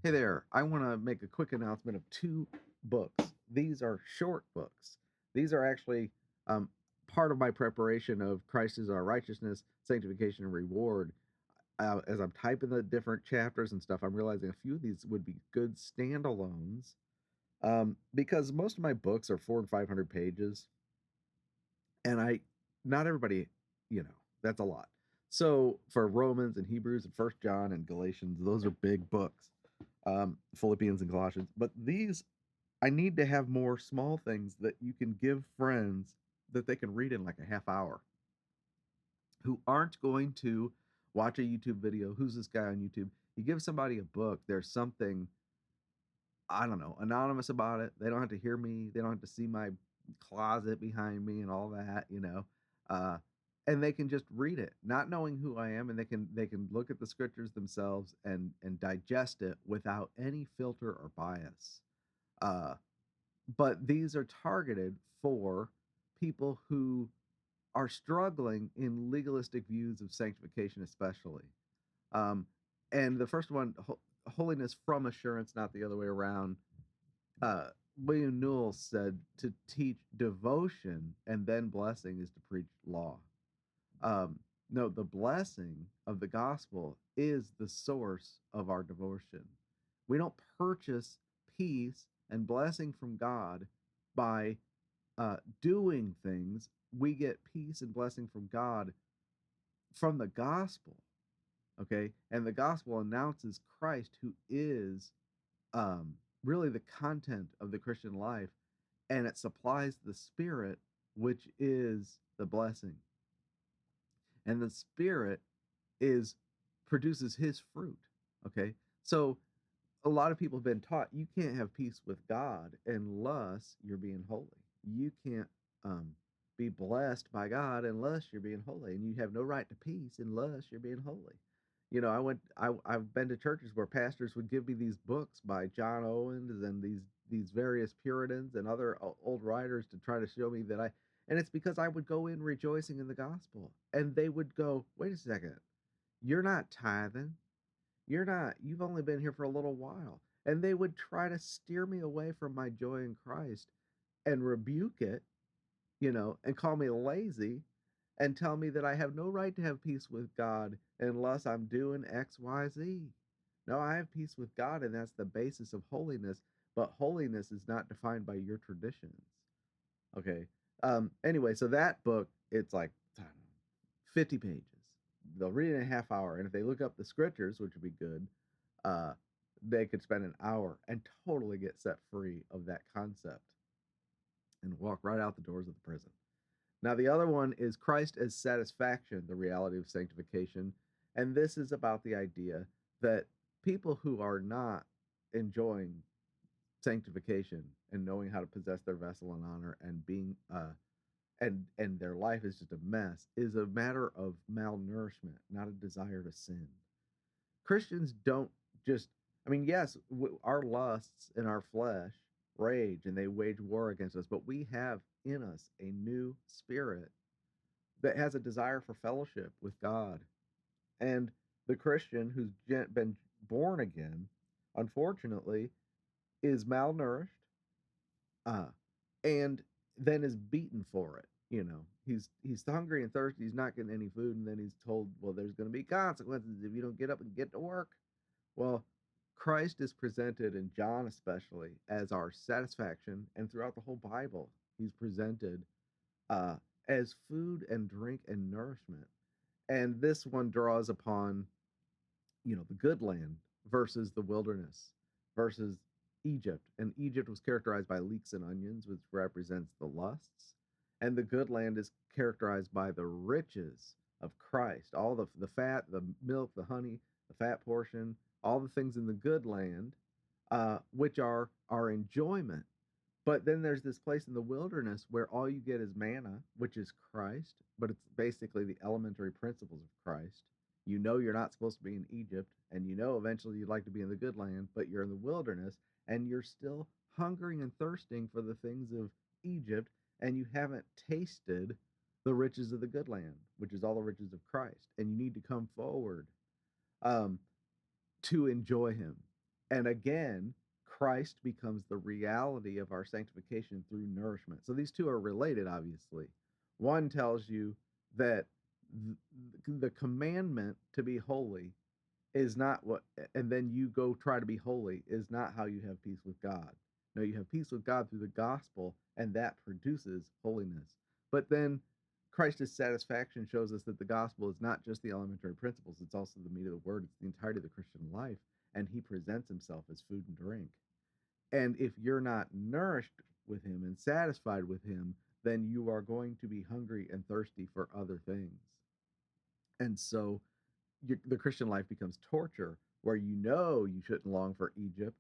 Hey there, I want to make a quick announcement of two books. These are short books. These are actually um, part of my preparation of Christ is our righteousness, sanctification, and reward. As I'm typing the different chapters and stuff, I'm realizing a few of these would be good standalones because most of my books are 400 and 500 pages, and not everybody, that's a lot. So for Romans and Hebrews and First John and Galatians, those are big books. Philippians and Colossians. But these, I need to have more small things that you can give friends that they can read in like a half hour who aren't going to watch a YouTube video. Who's this guy on YouTube? You give somebody a book, there's something, I don't know, anonymous about it. They don't have to hear me. They don't have to see my closet behind me and all that. Uh, and they can just read it, not knowing who I am, and they can look at the scriptures themselves and digest it without any filter or bias. Uh, but these are targeted for people who are struggling in legalistic views of sanctification, especially. Um, and the first one, Holiness from Assurance, not the other way around. uh, William Newell said to teach devotion and then blessing is to preach law. Um, no, the blessing of the gospel is the source of our devotion. We don't purchase peace and blessing from God by doing things. We get peace and blessing from God from the gospel. Okay. And the gospel announces Christ, who is um, really the content of the Christian life, and it supplies the Spirit, which is the blessing. And the Spirit is produces His fruit. Okay, so a lot of people have been taught you can't have peace with God unless you're being holy. You can't um, be blessed by God unless you're being holy, and you have no right to peace unless you're being holy. I've been to churches where pastors would give me these books by John Owens and these various Puritans and other old writers to try to show me that and it's because I would go in rejoicing in the gospel, and they would go, wait a second, you're not tithing, you've only been here for a little while. And they would try to steer me away from my joy in Christ and rebuke it, and call me lazy and tell me that I have no right to have peace with God unless I'm doing X, Y, Z. No, I have peace with God, and that's the basis of holiness. But holiness is not defined by your traditions. Okay. Anyway, so that book, it's like, I don't know, 50 pages. They'll read it in a half hour. And if they look up the scriptures, which would be good, uh, they could spend an hour and totally get set free of that concept and walk right out the doors of the prison. Now, the other one is Christ as Satisfaction, the Reality of Sanctification. And this is about the idea that people who are not enjoying sanctification and knowing how to possess their vessel in honor and being and their life is just a mess is a matter of malnourishment, not a desire to sin. Christians don't just, I mean, yes, our lusts in our flesh rage and they wage war against us, but we have in us a new spirit that has a desire for fellowship with God. And the Christian who's been born again, unfortunately, is malnourished, uh, and then is beaten for it. He's hungry and thirsty. He's not getting any food, and then he's told, "Well, there's going to be consequences if you don't get up and get to work." Well, Christ is presented in John especially as our satisfaction, and throughout the whole Bible, he's presented uh, as food and drink and nourishment. And this one draws upon, the good land versus the wilderness versus Egypt. And Egypt was characterized by leeks and onions, which represents the lusts. And the good land is characterized by the riches of Christ, all the fat, the milk, the honey, the fat portion, all the things in the good land, which are our enjoyment. But then there's this place in the wilderness where all you get is manna, which is Christ, but it's basically the elementary principles of Christ. You're not supposed to be in Egypt, and eventually you'd like to be in the good land, but you're in the wilderness, and you're still hungering and thirsting for the things of Egypt, and you haven't tasted the riches of the good land, which is all the riches of Christ. And you need to come forward um, to enjoy Him. And again, Christ becomes the reality of our sanctification through nourishment. So these two are related, obviously. One tells you that the commandment to be holy is not what, and then you go try to be holy, is not how you have peace with God. No, you have peace with God through the gospel, and that produces holiness. But then Christ's satisfaction shows us that the gospel is not just the elementary principles, it's also the meat of the word, it's the entirety of the Christian life, and he presents himself as food and drink. And if you're not nourished with him and satisfied with him, then you are going to be hungry and thirsty for other things. And so the Christian life becomes torture, where you know you shouldn't long for Egypt,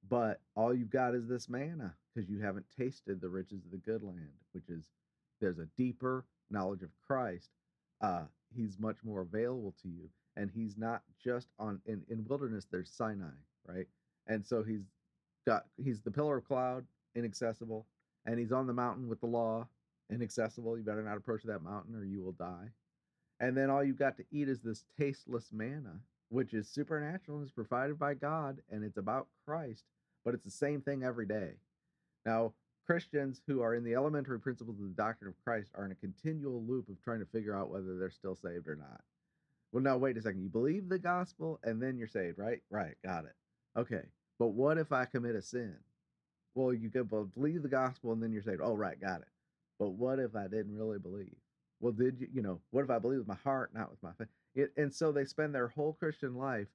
but all you've got is this manna because you haven't tasted the riches of the good land, which is there's a deeper knowledge of Christ. He's much more available to you, and he's not just in wilderness. There's Sinai, right? And so he's the pillar of cloud, inaccessible, and he's on the mountain with the law, inaccessible. You better not approach that mountain or you will die. And then all you got to eat is this tasteless manna, which is supernatural and is provided by God, and it's about Christ, but it's the same thing every day. Now, Christians who are in the elementary principles of the doctrine of Christ are in a continual loop of trying to figure out whether they're still saved or not. Well, now, wait a second. You believe the gospel and then you're saved, right? Right, got it. Okay, but what if I commit a sin? Well, you could believe the gospel and then you're saved. Oh, right, got it. But what if I didn't really believe? Well, did what if I believe with my heart, not with my faith? And so they spend their whole Christian life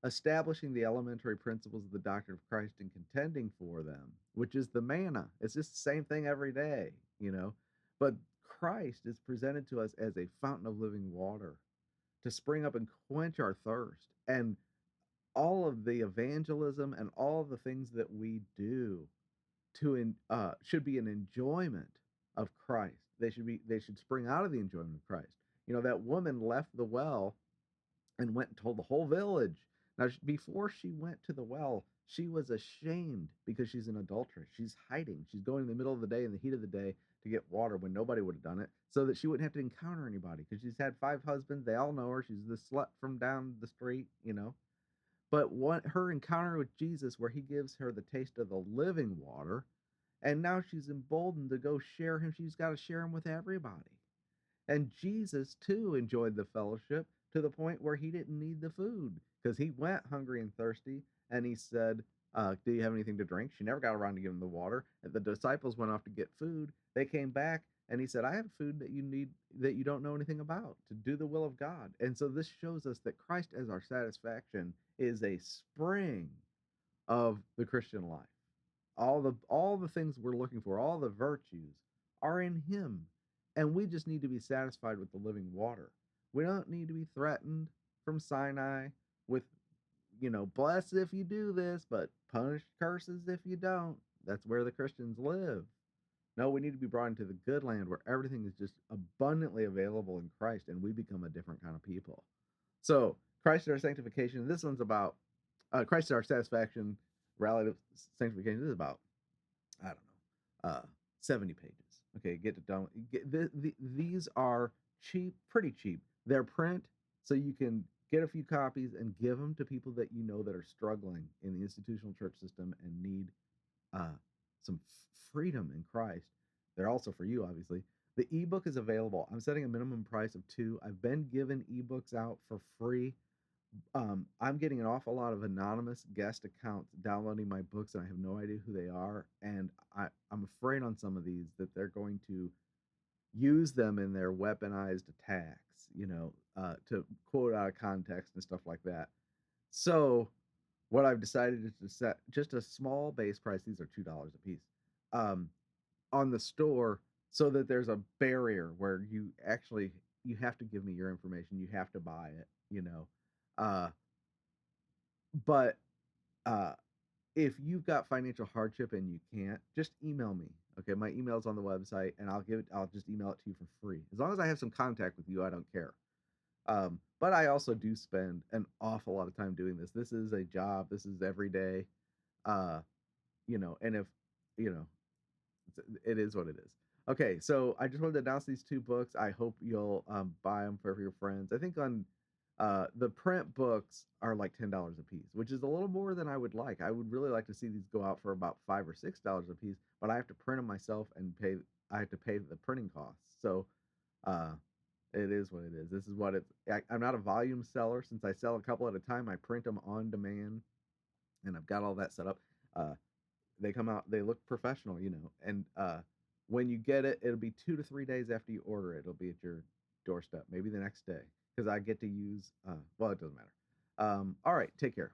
establishing the elementary principles of the doctrine of Christ and contending for them, which is the manna. It's just the same thing every day. But Christ is presented to us as a fountain of living water to spring up and quench our thirst. And all of the evangelism and all of the things that we do should be an enjoyment of Christ. They should spring out of the enjoyment of Christ. That woman left the well and went and told the whole village. Now, before she went to the well, she was ashamed because she's an adulteress. She's hiding. She's going in the middle of the day, in the heat of the day, to get water when nobody would have done it, so that she wouldn't have to encounter anybody, because she's had 5 husbands. They all know her. She's the slut from down the street. But her encounter with Jesus, where he gives her the taste of the living water, and now she's emboldened to go share him. She's got to share him with everybody. And Jesus, too, enjoyed the fellowship to the point where he didn't need the food, because he went hungry and thirsty, and he said, do you have anything to drink? She never got around to give him the water. And the disciples went off to get food. They came back, and he said, I have food that you need, that you don't know anything about, to do the will of God. And so this shows us that Christ as our satisfaction is a spring of the Christian life. All the things we're looking for, all the virtues are in him. And we just need to be satisfied with the living water. We don't need to be threatened from Sinai with, bless if you do this, but punish curses if you don't. That's where the Christians live. No, we need to be brought into the good land where everything is just abundantly available in Christ, and we become a different kind of people. So, Christ is our sanctification. This one's about Christ is our satisfaction, relative sanctification. This is about, I don't know, 70 pages. Okay, get it done. These are cheap, pretty cheap. They're print, so you can get a few copies and give them to people that you know that are struggling in the institutional church system and need some freedom in Christ. They're also for you, obviously. The ebook is available. I'm setting a minimum price of $2. I've been giving ebooks out for free. I'm getting an awful lot of anonymous guest accounts downloading my books, and I have no idea who they are. And I'm afraid on some of these that they're going to use them in their weaponized attacks, to quote out of context and stuff like that. So what I've decided is to set just a small base price. These are $2 a piece on the store, so that there's a barrier where you have to give me your information. You have to buy it, but if you've got financial hardship and you can't, just email me. Okay, my email's on the website, and I'll just email it to you for free. As long as I have some contact with you, I don't care. But I also do spend an awful lot of time doing this. This is a job. This is every day. And if, it is what it is. Okay, so I just wanted to announce these 2 books. I hope you'll buy them for your friends. I think on The print books are like $10 a piece, which is a little more than I would like. I would really like to see these go out for about $5 or $6 a piece, but I have to print them myself and pay. I have to pay the printing costs. So uh, it is what it is. This is what it's. I'm not a volume seller since I sell a couple at a time. I print them on demand, and I've got all that set up. Uh, they come out. They look professional, and when you get it, it'll be 2 to 3 days after you order it. It'll be at your doorstep, maybe the next day, because I get to use. Well, it doesn't matter. All right, take care.